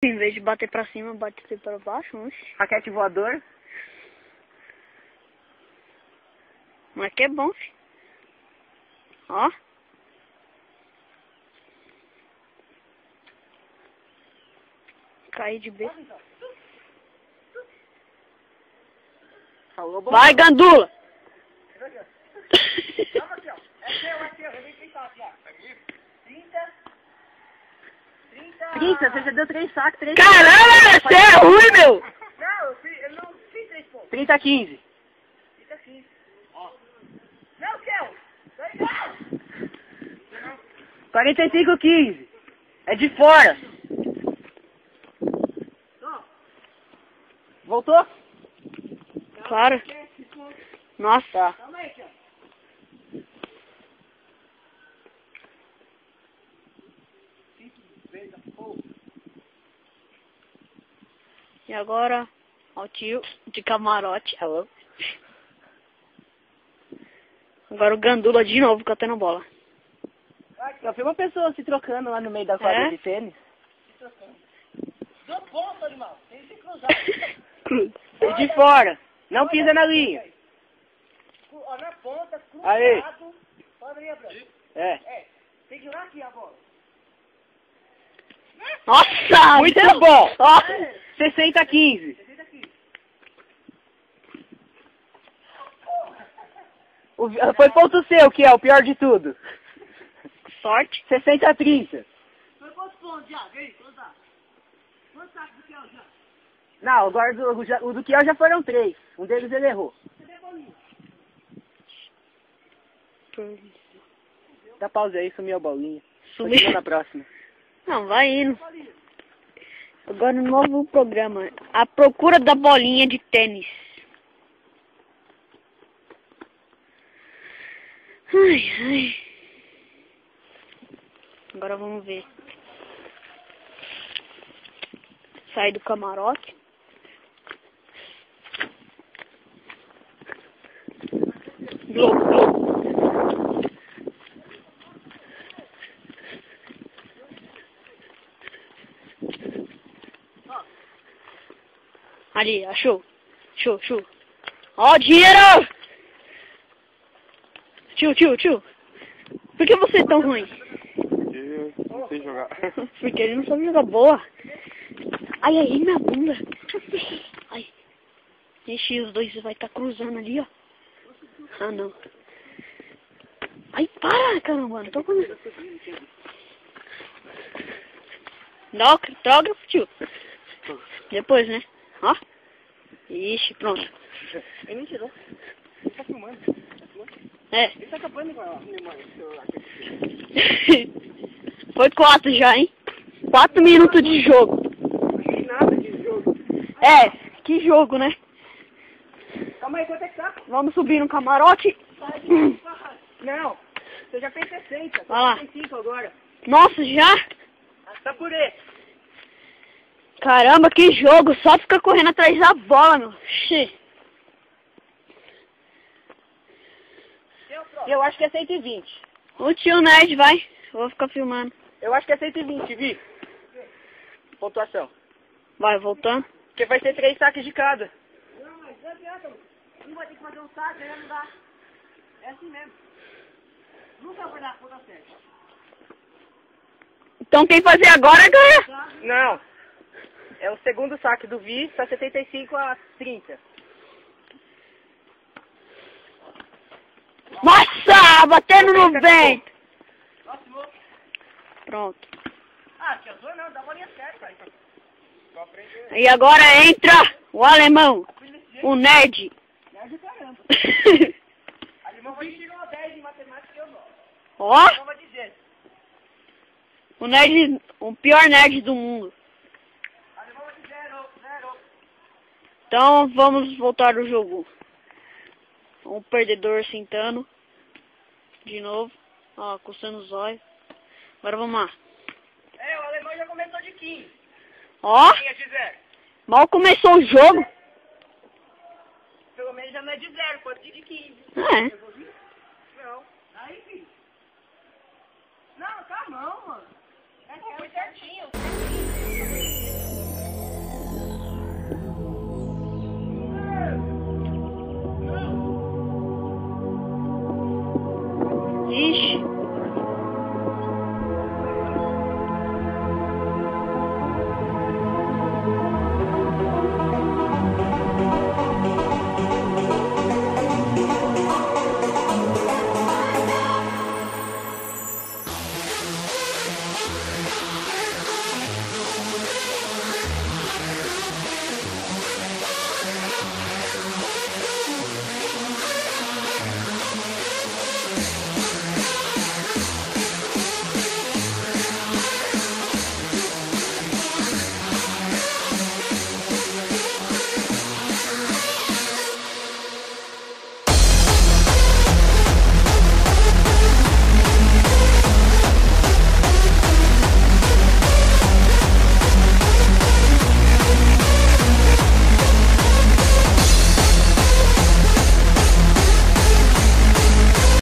Em vez de bater pra cima, bater pra baixo. Raquete voador. Mas que é bom, filho. Ó. Caí de B. Falou, bom. Vai, Gandula! Você já deu 3 sacos, 3 Caramba, você é ruim, meu! Não, eu não fiz 3 pontos. 30 a 15. 30 a 15. Ó. Não, Kel! 45 a 15. É de fora. Voltou? Claro. Nossa. Tá. Calma aí, Kel. E agora, ó, o tio de camarote. Alô? Agora o Gandula de novo catando bola. Eu vi uma pessoa se trocando lá no meio da quadra É? de tênis. Se trocando. Do ponto, animal. Tem que se cruzar. E de fora. Não pisa na linha. Ó, na ponta, cruzado. Aí. Pode abrir a branca. É. É. Tem que ir lá aqui a bola. Nossa! Muito meu- bom. Ó. 60 a 15. Você aqui. Foi ponto seu, que é o pior de tudo. Sorte. 60 a 30. Foi quantos pontos já? Vem, cruzar. Quantos sacos do Kel já? Não, agora o do Kiel já foram 3. Um deles ele errou. Cadê a bolinha? Dá pausa aí, sumiu a bolinha. Sumiu. Continua na próxima. Não, vai indo. Agora um novo programa. A procura da bolinha de tênis. Ai, ai. Agora vamos ver. Sai do camarote. Globo, globo. Ali, achou. Achou, achou. Ó, dinheiro! Tio. Por que você é tão ruim? Eu não sei jogar. Porque ele não sabe jogar boa. Ai, minha bunda. Ai. Ixi, os dois vai estar cruzando ali, ó. Ah, não. Ai, para, caramba. Não tô com... Dá autógrafo, tio. Depois, né? Ó. Ixi, pronto. Ele não tirou. Ele tá filmando. É. Ele tá acabando com a memória do celular. Foi 4 já, hein? 4 minutos de jogo. Não tem nada de jogo. É, que jogo, né? Calma aí, quanto é que tá? Vamos subir no camarote. Não. Você já fez 60. Vai lá. 65 agora. Nossa, já? Tá por aí. Caramba, que jogo. Só fica correndo atrás da bola, meu. Xê. Eu acho que é 120. O tio Nerd vai. Eu vou ficar filmando. Eu acho que é 120, Vi. Pontuação. Vai, voltando. Porque vai ser 3 saques de cada. Não, mas não adianta. Um vai ter que fazer um saco, aí não dá. É assim mesmo. Nunca vai dar a conta certa. Então quem fazer agora ganha. Não. É o segundo saque do Vi, tá 75 a 30. Nossa, batendo no vento. Próximo. Pronto. Ah, Kel, dois não, dá a bolinha certa, pai. E agora entra o alemão. O nerd. É de caramba. Alemão vai tirar 10 em matemática e eu não. Ó, Alemão vai dizer. o nerd, o pior nerd do mundo. Alemão vai dizer 0. Então vamos voltar ao jogo. Um perdedor sentando. De novo. Ó, coçando os olhos. Agora vamos lá. É, o alemão já começou de 15. Ó, Quem de 0? mal começou o jogo. Pelo menos já não é de 0, pode ser de 15. É. Não. Aí, filho. Não, tá a mão, mano. É que foi certinho.